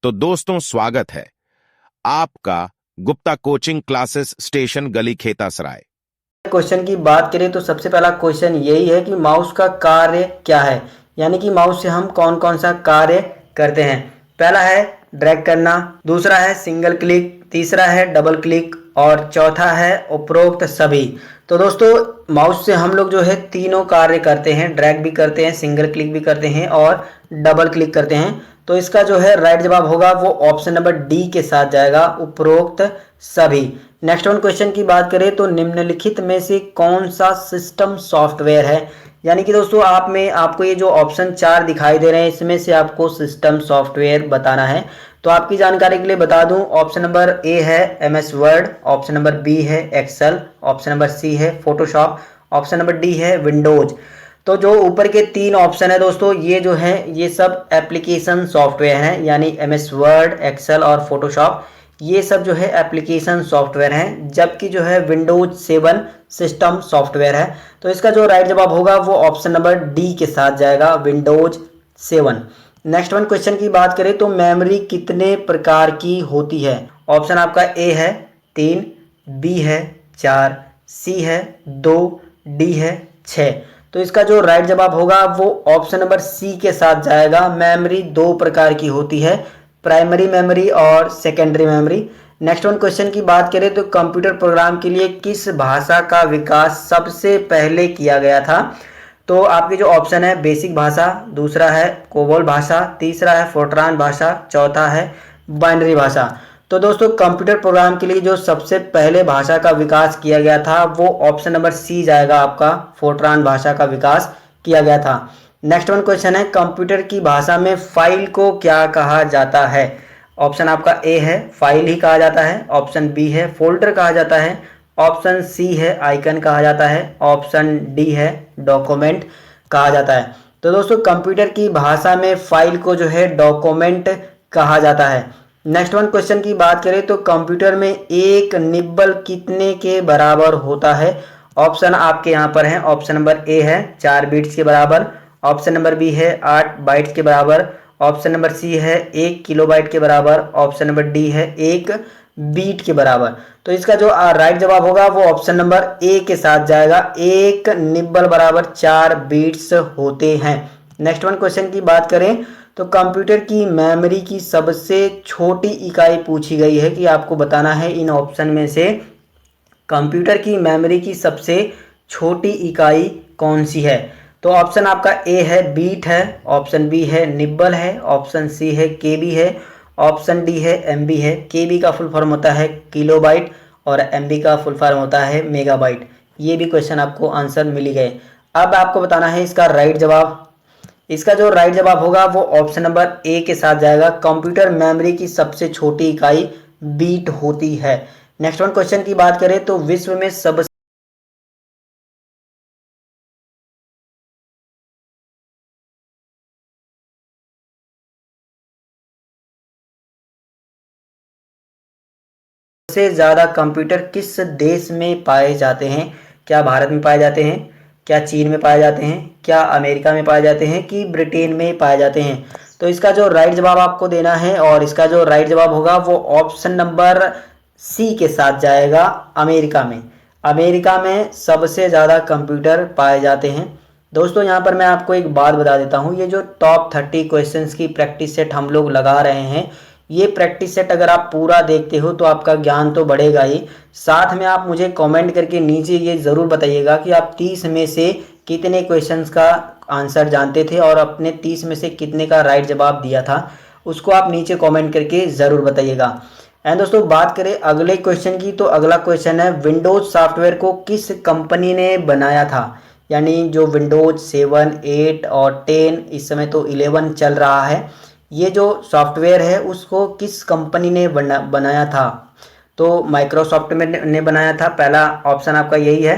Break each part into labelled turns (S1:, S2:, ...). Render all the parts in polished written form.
S1: तो दोस्तों स्वागत है आपका गुप्ता कोचिंग क्लासेस स्टेशन गली खेतासराय।
S2: क्वेश्चन की बात करें तो सबसे पहला क्वेश्चन यही है कि माउस का कार्य क्या है, यानी कि माउस से हम कौन कौन सा कार्य करते हैं। पहला है ड्रैग करना, दूसरा है सिंगल क्लिक, तीसरा है डबल क्लिक और चौथा है उपरोक्त सभी। तो दोस्तों माउस से हम लोग जो है तीनों कार्य करते हैं, ड्रैग भी करते हैं, सिंगल क्लिक भी करते हैं और डबल क्लिक करते हैं। तो इसका जो है राइट जवाब होगा वो ऑप्शन नंबर डी के साथ जाएगा, उपरोक्त सभी। नेक्स्ट वन क्वेश्चन की बात करें तो निम्नलिखित में से कौन सा सिस्टम सॉफ्टवेयर है, यानी कि दोस्तों आपको ये जो ऑप्शन 4 दिखाई दे रहे हैं इसमें से आपको सिस्टम सॉफ्टवेयर बताना है। तो आपकी जानकारी के लिए बता दूं, ऑप्शन नंबर ए है MS word, option number B है एक्सेल, ऑप्शन नंबर सी है फोटोशॉप, ऑप्शन नंबर डी है विंडोज। तो जो ऊपर के 3 ऑप्शन है दोस्तों ये जो है ये सब एप्लीकेशन सॉफ्टवेयर हैं, यानी MS वर्ड, एक्सेल और फोटोशॉप ये सब जो है एप्लीकेशन सॉफ्टवेयर हैं, जबकि जो है विंडोज 7 सिस्टम सॉफ्टवेयर है। तो इसका जो राइट जवाब होगा वो ऑप्शन नंबर डी के साथ जाएगा, विंडोज 7। नेक्स्ट वन क्वेश्चन की बात करें तो मेमोरी कितने प्रकार की होती है। ऑप्शन आपका ए है 3, बी है 4, सी है 2, डी है 6। तो इसका जो राइट जवाब होगा वो ऑप्शन नंबर सी के साथ जाएगा। मेमोरी 2 प्रकार की होती है, प्राइमरी मेमोरी और secondary memory. Next one question की बात करें तो कंप्यूटर प्रोग्राम के लिए किस भाषा का विकास सबसे पहले किया गया था। तो आपके जो ऑप्शन है बेसिक भाषा, दूसरा है कोबोल भाषा, तीसरा है फोर्ट्रान भाषा, चौथा है बाइनरी भाषा। तो दोस्तों कंप्यूटर प्रोग्राम के लिए जो सबसे पहले भाषा का विकास किया गया था वो ऑप्शन नंबर सी जाएगा आपका, फोर्ट्रान भाषा का विकास किया गया था। नेक्स्ट वन क्वेश्चन है कंप्यूटर की भाषा में फाइल को क्या कहा जाता है। ऑप्शन आपका ए है फाइल ही कहा जाता है, ऑप्शन बी है फोल्डर कहा जाता है, ऑप्शन सी है आइकन कहा जाता है, ऑप्शन डी है डॉक्यूमेंट कहा जाता है। तो दोस्तों कंप्यूटर की भाषा में फाइल को जो है डॉक्यूमेंट कहा जाता है। नेक्स्ट वन क्वेश्चन की बात करें तो कंप्यूटर में एक निब्बल कितने के बराबर होता है। ऑप्शन आपके यहाँ पर है, ऑप्शन नंबर ए है 4 बिट्स के बराबर, ऑप्शन नंबर बी है 8 बाइट्स के बराबर, ऑप्शन नंबर सी है 1 किलोबाइट के बराबर, ऑप्शन नंबर डी है 1 बीट के बराबर। तो इसका जो राइट जवाब होगा वो ऑप्शन नंबर ए के साथ जाएगा, एक निब्बल बराबर 4 बीट्स होते हैं। नेक्स्ट वन क्वेश्चन की बात करें तो कंप्यूटर की मेमोरी की सबसे छोटी इकाई पूछी गई है कि आपको बताना है इन ऑप्शन में से कंप्यूटर की मेमोरी की सबसे छोटी इकाई कौन सी है। तो ऑप्शन आपका ए है बीट है, ऑप्शन बी है निब्बल है, ऑप्शन सी है केबी है, ऑप्शन डी है एमबी है। केबी का फुल फॉर्म होता है किलोबाइट और एमबी का फुल फॉर्म होता है मेगाबाइट। ये भी क्वेश्चन आपको आंसर मिल गए। अब आपको बताना है इसका राइट जवाब। इसका जो राइट जवाब होगा वो ऑप्शन नंबर ए के साथ जाएगा, कंप्यूटर मेमोरी की सबसे छोटी इकाई बीट होती है। नेक्स्ट वन क्वेश्चन की बात करें तो विश्व में सबसे ज्यादा कंप्यूटर किस देश में पाए जाते हैं। क्या भारत में पाए जाते हैं, क्या चीन में पाए जाते हैं, क्या अमेरिका में पाए जाते हैं कि ब्रिटेन में पाए जाते हैं। तो इसका जो राइट जवाब आपको देना है और इसका जो राइट जवाब होगा वो ऑप्शन नंबर सी के साथ जाएगा, अमेरिका में। अमेरिका में सबसे ज़्यादा कंप्यूटर पाए जाते हैं। दोस्तों यहाँ पर मैं आपको एक बात बता देता हूँ, ये जो टॉप 30 क्वेश्चंस की प्रैक्टिस सेट हम लोग लगा रहे हैं, ये प्रैक्टिस सेट अगर आप पूरा देखते हो तो आपका ज्ञान तो बढ़ेगा ही, साथ में आप मुझे कमेंट करके नीचे ये ज़रूर बताइएगा कि आप 30 में से कितने क्वेश्चंस का आंसर जानते थे और अपने 30 में से कितने का राइट जवाब दिया था, उसको आप नीचे कमेंट करके ज़रूर बताइएगा। एंड दोस्तों बात करें अगले क्वेश्चन की तो अगला क्वेश्चन है विंडोज सॉफ्टवेयर को किस कंपनी ने बनाया था। यानी जो विंडोज 7, 8 और 10, इस समय तो 11 चल रहा है, ये जो सॉफ्टवेयर है उसको किस कंपनी ने बनाया था। तो माइक्रोसॉफ्ट ने बनाया था, पहला ऑप्शन आपका यही है।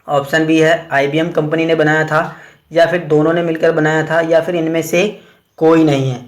S2: ऑप्शन बी है IBM कंपनी ने बनाया था, या फिर दोनों ने मिलकर बनाया था, या फिर इनमें से कोई नहीं है।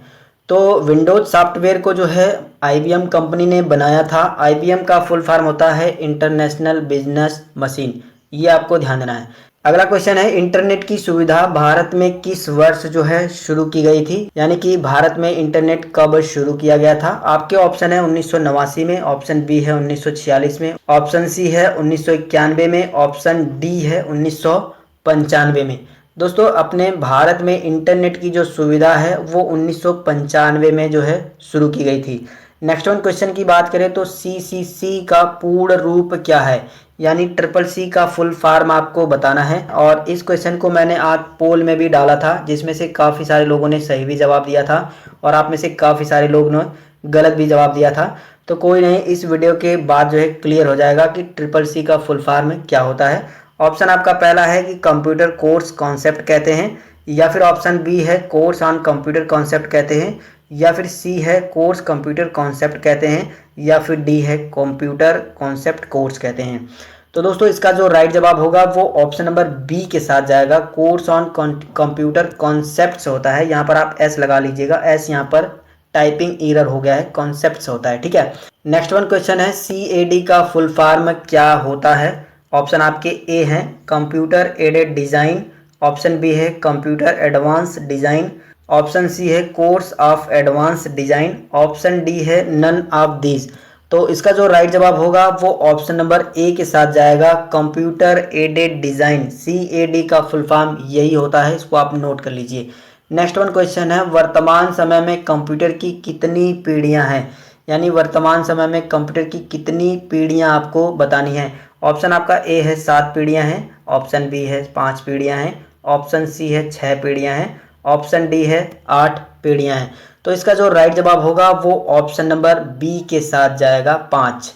S2: तो विंडोज सॉफ्टवेयर को जो है IBM कंपनी ने बनाया था। IBM का फुल फॉर्म होता है इंटरनेशनल बिजनेस मशीन, ये आपको ध्यान देना है। अगला क्वेश्चन है इंटरनेट की सुविधा भारत में किस वर्ष जो है शुरू की गई थी, यानी कि भारत में इंटरनेट कब शुरू किया गया था। आपके ऑप्शन है 1989 में, ऑप्शन बी है 1946 में, ऑप्शन सी है 1991 में, ऑप्शन डी है 1995 में। दोस्तों अपने भारत में इंटरनेट की जो सुविधा है वो 1995 में जो है शुरू की गई थी। नेक्स्ट वन क्वेश्चन की बात करें तो सीसीसी का पूर्ण रूप क्या है, यानी ट्रिपल सी का फुल फॉर्म आपको बताना है। और इस क्वेश्चन को मैंने आज पोल में भी डाला था, जिसमें से काफ़ी सारे लोगों ने सही भी जवाब दिया था और आप में से काफ़ी सारे लोगों ने गलत भी जवाब दिया था। तो कोई नहीं, इस वीडियो के बाद जो है क्लियर हो जाएगा कि ट्रिपल सी का फुल फॉर्म क्या होता है। ऑप्शन आपका पहला है कि कंप्यूटर कोर्स कॉन्सेप्ट कहते हैं, या फिर ऑप्शन बी है कोर्स ऑन कंप्यूटर कॉन्सेप्ट कहते हैं, या फिर सी है कोर्स कंप्यूटर कॉन्सेप्ट कहते हैं, या फिर डी है कंप्यूटर कॉन्सेप्ट कोर्स कहते हैं। तो दोस्तों इसका जो राइट जवाब होगा वो ऑप्शन नंबर बी के साथ जाएगा, कोर्स ऑन कंप्यूटर कॉन्सेप्ट्स होता है। यहाँ पर आप एस लगा लीजिएगा, एस यहाँ पर टाइपिंग एरर हो गया है, कॉन्सेप्ट्स होता है, ठीक है। नेक्स्ट वन क्वेश्चन है CAD का फुल फॉर्म क्या होता है। ऑप्शन आपके ए हैं computer aided design, option B है computer advance design, option C है course of advance design, option D है नन ऑफ दीज। तो इसका जो राइट जवाब होगा वो ऑप्शन नंबर ए के साथ जाएगा, कंप्यूटर एडेड डिज़ाइन। CAD का फुल फॉर्म यही होता है, इसको आप नोट कर लीजिए। नेक्स्ट वन क्वेश्चन है वर्तमान समय में कंप्यूटर की कितनी पीढ़ियां हैं, यानी वर्तमान समय में कंप्यूटर की कितनी पीढ़ियां आपको बतानी है। ऑप्शन आपका ए है 7 पीढ़ियां हैं, ऑप्शन बी है 5 पीढ़ियां हैं, ऑप्शन सी है 6 पीढ़ियां हैं, ऑप्शन डी है 8 पीढ़ियां हैं। तो इसका जो राइट जवाब होगा वो ऑप्शन नंबर बी के साथ जाएगा, 5।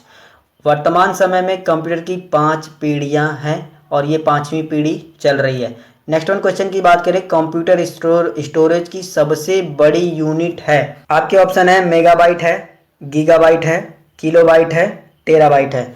S2: वर्तमान समय में कंप्यूटर की 5 पीढ़ियां हैं और ये 5वीं पीढ़ी चल रही है। नेक्स्ट वन क्वेश्चन की बात करें, कंप्यूटर स्टोरेज की सबसे बड़ी यूनिट है। आपके ऑप्शन है मेगाबाइट है, गीगाबाइट है, किलोबाइट है, टेराबाइट है।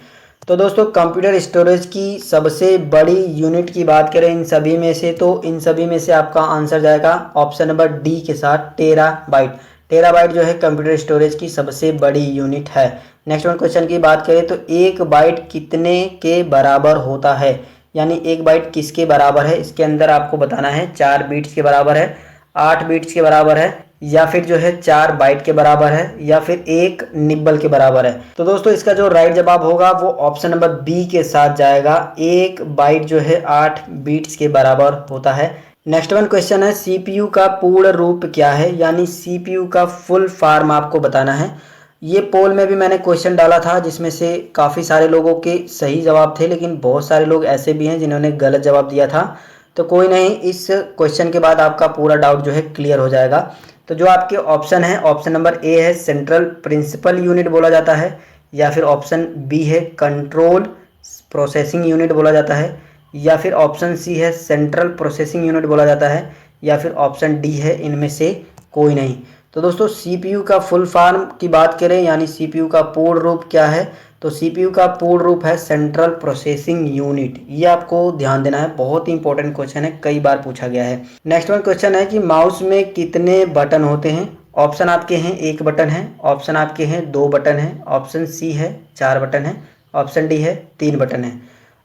S2: तो दोस्तों कंप्यूटर स्टोरेज की सबसे बड़ी यूनिट की बात करें इन सभी में से, तो इन सभी में से आपका आंसर जाएगा ऑप्शन नंबर डी के साथ, टेराबाइट। टेराबाइट जो है कंप्यूटर स्टोरेज की सबसे बड़ी यूनिट है। नेक्स्ट वन क्वेश्चन की बात करें तो एक बाइट कितने के बराबर होता है, यानी एक बाइट किसके बराबर है, इसके अंदर आपको बताना है। 4 बीट्स के बराबर है, 8 बीट्स के बराबर है, या फिर जो है 4 बाइट के बराबर है, या फिर 1 निब्बल के बराबर है। तो दोस्तों इसका जो राइट जवाब होगा वो ऑप्शन नंबर बी के साथ जाएगा, 1 बाइट जो है 8 बीट्स के बराबर होता है। नेक्स्ट वन क्वेश्चन है CPU का पूर्ण रूप क्या है, यानी CPU का फुल फॉर्म आपको बताना है। ये पोल में भी मैंने क्वेश्चन डाला था, जिसमें से काफ़ी सारे लोगों के सही जवाब थे, लेकिन बहुत सारे लोग ऐसे भी हैं जिन्होंने गलत जवाब दिया था। तो कोई नहीं, इस क्वेश्चन के बाद आपका पूरा डाउट जो है क्लियर हो जाएगा। तो जो आपके ऑप्शन है, ऑप्शन नंबर ए है सेंट्रल प्रिंसिपल यूनिट बोला जाता है, या फिर ऑप्शन बी है कंट्रोल प्रोसेसिंग यूनिट बोला जाता है, या फिर ऑप्शन सी है सेंट्रल प्रोसेसिंग यूनिट बोला जाता है, या फिर ऑप्शन डी है इनमें से कोई नहीं। तो दोस्तों CPU का फुल फॉर्म की बात करें, यानी CPU का पूर्ण रूप क्या है, तो CPU का पूर्ण रूप है सेंट्रल प्रोसेसिंग यूनिट। ये आपको ध्यान देना है, बहुत ही इंपॉर्टेंट क्वेश्चन है, कई बार पूछा गया है। नेक्स्ट वन क्वेश्चन है कि माउस में कितने बटन होते हैं। ऑप्शन आपके हैं 1 बटन है, ऑप्शन आपके हैं 2 बटन है, ऑप्शन सी है 4 बटन है, ऑप्शन डी है 3 बटन है।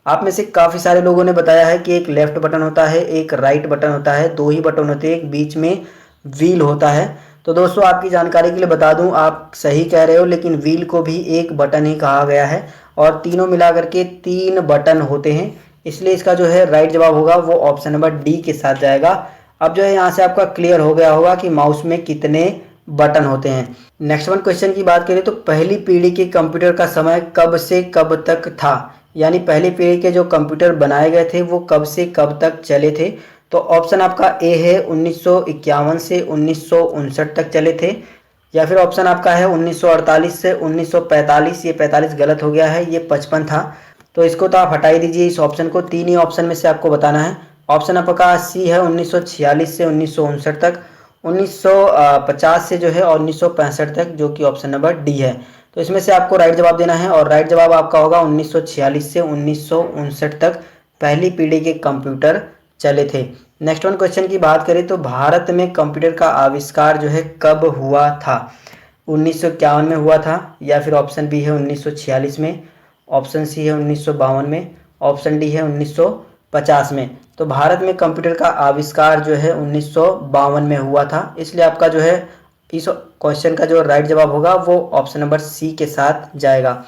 S2: आप में से काफ़ी सारे लोगों ने बताया है कि एक लेफ्ट बटन होता है, एक राइट बटन होता है, 2 ही बटन होते हैं, एक बीच में व्हील होता है। तो दोस्तों आपकी जानकारी के लिए बता दूं, आप सही कह रहे हो, लेकिन व्हील को भी एक बटन ही कहा गया है और तीनों मिलाकर के 3 बटन होते हैं, इसलिए इसका जो है राइट जवाब होगा वो ऑप्शन नंबर डी के साथ जाएगा। अब जो है यहाँ से आपका क्लियर हो गया होगा कि माउस में कितने बटन होते हैं। नेक्स्ट वन क्वेश्चन की बात करें तो पहली पीढ़ी के कंप्यूटर का समय कब से कब तक था, यानी पहली पीढ़ी के जो कंप्यूटर बनाए गए थे वो कब से कब तक चले थे। तो ऑप्शन आपका ए है 1951 से 1959 तक चले थे, या फिर ऑप्शन आपका है 1948 से 1945। ये 45 गलत हो गया है, ये 55 था, तो इसको तो आप हटा ही दीजिए इस ऑप्शन को। 3 ही ऑप्शन में से आपको बताना है। ऑप्शन आपका सी है 1946 से 1959 तक, 1950 से जो है और 1965 तक, जो कि ऑप्शन नंबर डी है। तो इसमें से आपको राइट जवाब देना है और राइट जवाब आपका होगा 1946 से 1959 तक पहली पीढ़ी के कंप्यूटर चले थे। नेक्स्ट वन क्वेश्चन की बात करें तो भारत में कंप्यूटर का आविष्कार जो है कब हुआ था। 1951 में हुआ था, या फिर ऑप्शन बी है 1946 में, ऑप्शन सी है 1952 में, ऑप्शन डी है 1950 में। तो भारत में कंप्यूटर का आविष्कार जो है 1952 में हुआ था, इसलिए आपका जो है इस क्वेश्चन का जो राइट जवाब होगा वो ऑप्शन नंबर सी के साथ जाएगा।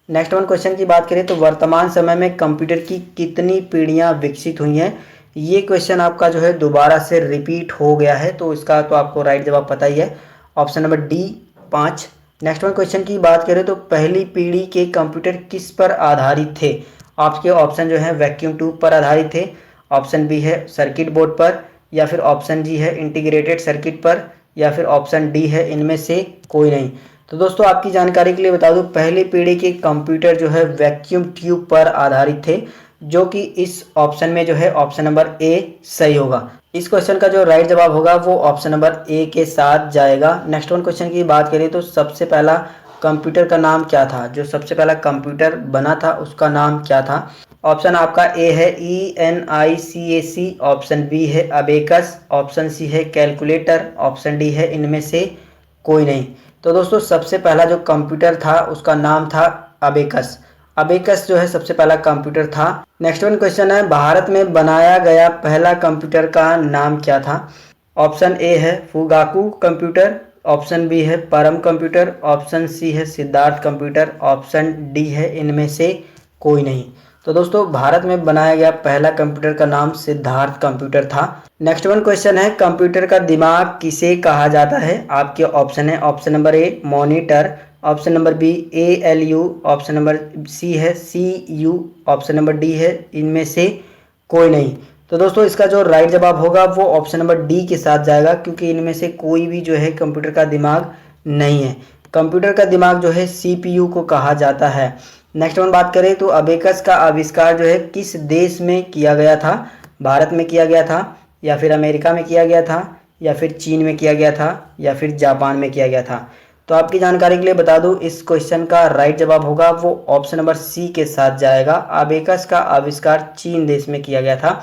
S2: नेक्स्ट वन क्वेश्चन की बात करें तो वर्तमान समय में कंप्यूटर की कितनी पीढ़ियां विकसित हुई हैं। ये क्वेश्चन आपका जो है दोबारा से रिपीट हो गया है, तो इसका तो आपको राइट जवाब पता ही है, option number D 5। Next one question की बात करें तो पहली पीढ़ी के कंप्यूटर किस पर आधारित थे। आपके ऑप्शन जो है वैक्यूम ट्यूब पर आधारित थे, ऑप्शन बी है सर्किट बोर्ड पर, या फिर ऑप्शन जी है इंटीग्रेटेड सर्किट पर, या फिर ऑप्शन डी है इनमें से कोई नहीं। तो दोस्तों आपकी जानकारी के लिए बता दूं, पहली पीढ़ी के कंप्यूटर जो है वैक्यूम ट्यूब पर आधारित थे, जो कि इस ऑप्शन में जो है ऑप्शन नंबर ए सही होगा। इस क्वेश्चन का जो राइट जवाब होगा वो ऑप्शन नंबर ए के साथ जाएगा। नेक्स्ट वन क्वेश्चन की बात करें तो सबसे पहला कंप्यूटर का नाम क्या था, जो सबसे पहला कंप्यूटर बना था उसका नाम क्या था। ऑप्शन आपका ए है ENICAC, ऑप्शन बी है अबेकस, ऑप्शन सी है कैलकुलेटर, ऑप्शन डी है इनमें से कोई नहीं। तो दोस्तों सबसे पहला जो कंप्यूटर था उसका नाम था अबेकस। अबेकस जो है सबसे पहला कंप्यूटर था। नेक्स्ट वन क्वेश्चन है भारत में बनाया गया पहला कंप्यूटर का नाम क्या था। ऑप्शन ए है फुगाकू कंप्यूटर, ऑप्शन बी है परम कंप्यूटर, ऑप्शन सी है सिद्धार्थ कंप्यूटर, ऑप्शन डी है इनमें से कोई नहीं। तो दोस्तों भारत में बनाया गया पहला कंप्यूटर का नाम सिद्धार्थ कंप्यूटर था। नेक्स्ट वन क्वेश्चन है कंप्यूटर का दिमाग किसे कहा जाता है। आपके ऑप्शन है option number A monitor, option number B ALU, option number C है CPU, ऑप्शन नंबर डी है इनमें से कोई नहीं। तो दोस्तों इसका जो राइट जवाब होगा वो ऑप्शन नंबर डी के साथ जाएगा, क्योंकि इनमें से कोई भी जो है कंप्यूटर का दिमाग नहीं है। कंप्यूटर का दिमाग जो है CPU को कहा जाता है। नेक्स्ट वन बात करें तो अबेकस का आविष्कार जो है किस देश में किया गया था। भारत में किया गया था, या फिर अमेरिका में किया गया था, या फिर चीन में किया गया था, या फिर जापान में किया गया था। तो आपकी जानकारी के लिए बता दूं, इस क्वेश्चन का राइट जवाब होगा वो ऑप्शन नंबर सी के साथ जाएगा। अबेकस का आविष्कार चीन देश में किया गया था।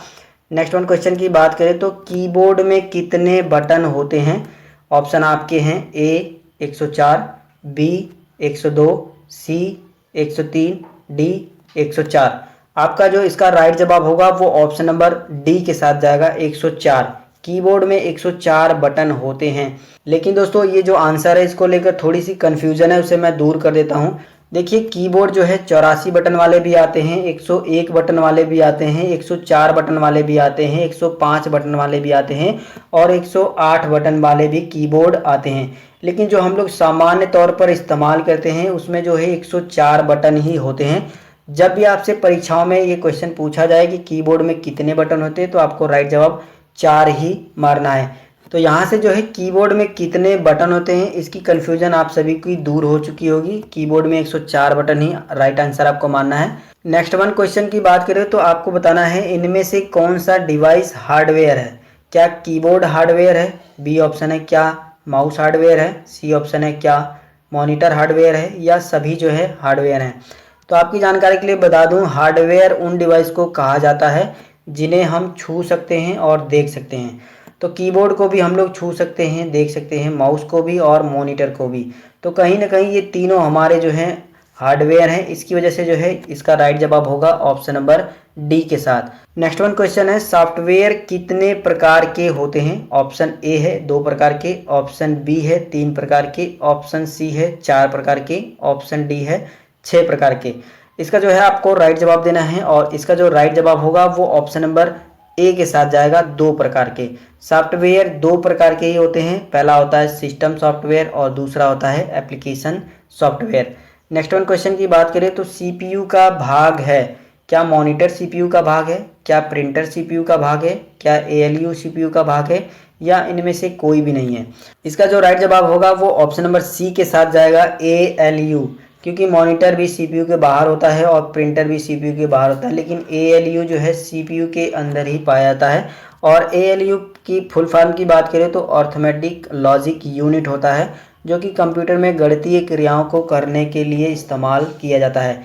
S2: नेक्स्ट वन क्वेश्चन की बात करें तो कीबोर्ड में कितने बटन होते हैं। ऑप्शन आपके हैं ए 104, बी 102, सी 103, डी 104। आपका जो इसका राइट जवाब होगा वो ऑप्शन नंबर डी के साथ जाएगा, 104। कीबोर्ड में 104 बटन होते हैं। लेकिन दोस्तों ये जो आंसर है इसको लेकर थोड़ी सी कंफ्यूजन है, उसे मैं दूर कर देता हूँ। देखिए कीबोर्ड जो है 84 बटन वाले भी आते हैं, 101 बटन वाले भी आते हैं, 104 बटन वाले भी आते हैं, 105 बटन वाले भी आते हैं, और 108 बटन वाले भी कीबोर्ड आते हैं। लेकिन जो हम लोग सामान्य तौर पर इस्तेमाल करते हैं उसमें जो है 104 बटन ही होते हैं। जब भी आपसे परीक्षाओं में ये क्वेश्चन पूछा जाए कि कीबोर्ड में कितने बटन होते हैं, तो आपको राइट जवाब 4 ही मारना है। तो यहाँ से जो है कीबोर्ड में कितने बटन होते हैं इसकी कन्फ्यूजन आप सभी की दूर हो चुकी होगी। कीबोर्ड में 104 बटन ही राइट आंसर आपको मानना है। नेक्स्ट वन क्वेश्चन की बात करें तो आपको बताना है इनमें से कौन सा डिवाइस हार्डवेयर है। क्या कीबोर्ड हार्डवेयर है, बी ऑप्शन है क्या माउस हार्डवेयर है, सी ऑप्शन है क्या मॉनिटर हार्डवेयर है, या सभी जो है हार्डवेयर हैं। तो आपकी जानकारी के लिए बता दूं, हार्डवेयर उन डिवाइस को कहा जाता है जिन्हें हम छू सकते हैं और देख सकते हैं। तो कीबोर्ड को भी हम लोग छू सकते हैं, देख सकते हैं, माउस को भी और मॉनिटर को भी। तो कहीं ना कहीं ये तीनों हमारे जो हैं हार्डवेयर हैं। इसकी वजह से जो है इसका राइट जवाब होगा ऑप्शन नंबर डी के साथ। नेक्स्ट वन क्वेश्चन है सॉफ्टवेयर कितने प्रकार के होते हैं। ऑप्शन ए है 2 प्रकार के, ऑप्शन बी है 3 प्रकार के, ऑप्शन सी है 4 प्रकार के, ऑप्शन डी है 6 प्रकार के। इसका जो है आपको राइट जवाब देना है, और इसका जो राइट जवाब होगा वो ऑप्शन नंबर ए के साथ जाएगा, 2 प्रकार के। सॉफ्टवेयर 2 प्रकार के ही होते हैं, पहला होता है सिस्टम सॉफ्टवेयर और दूसरा होता है application software. Next one question की बात करें तो CPU का भाग है, क्या मॉनिटर CPU का भाग है, क्या प्रिंटर CPU का भाग है, क्या ALU CPU का भाग है, या इनमें से कोई भी नहीं है। इसका जो राइट जवाब होगा वो ऑप्शन नंबर सी के साथ जाएगा, ALU, क्योंकि मॉनिटर भी CPU के बाहर होता है और प्रिंटर भी CPU के बाहर होता है, लेकिन ALU जो है CPU के अंदर ही पाया जाता है। और ALU की फुल फॉर्म की बात करें तो अर्थमेटिक लॉजिक यूनिट होता है, जो कि कंप्यूटर में गणितीय क्रियाओं को करने के लिए इस्तेमाल किया जाता है।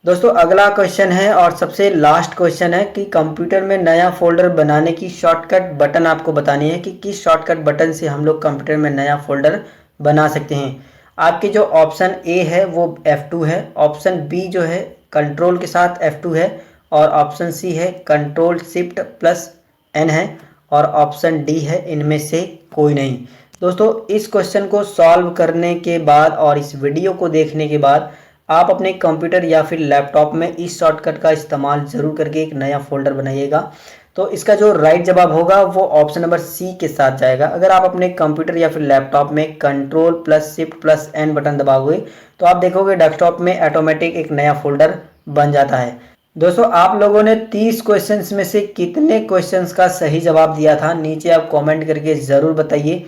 S2: दोस्तों अगला क्वेश्चन है और सबसे लास्ट क्वेश्चन है कि कंप्यूटर में नया फोल्डर बनाने की शॉर्टकट बटन आपको बतानी है कि किस शॉर्टकट बटन से हम लोग कंप्यूटर में नया फोल्डर बना सकते हैं। आपकी जो ऑप्शन ए है वो F2 है, ऑप्शन बी जो है कंट्रोल के साथ F2 है, और ऑप्शन सी है कंट्रोल शिफ्ट प्लस एन है और ऑप्शन डी है इनमें से कोई नहीं। दोस्तों इस क्वेश्चन को सॉल्व करने के बाद और इस वीडियो को देखने के बाद आप अपने कंप्यूटर या फिर लैपटॉप में इस शॉर्टकट का इस्तेमाल जरूर करके एक नया फोल्डर बनाइएगा। तो इसका जो राइट जवाब होगा वो ऑप्शन नंबर सी के साथ जाएगा। अगर आप अपने कंप्यूटर या फिर लैपटॉप में control plus shift plus N button दबाओगे तो आप देखोगे डेस्कटॉप में ऑटोमेटिक एक नया फोल्डर बन जाता है। दोस्तों आप लोगों ने 30 क्वेश्चंस में से कितने क्वेश्चंस का सही जवाब दिया था नीचे आप कमेंट करके ज़रूर बताइए।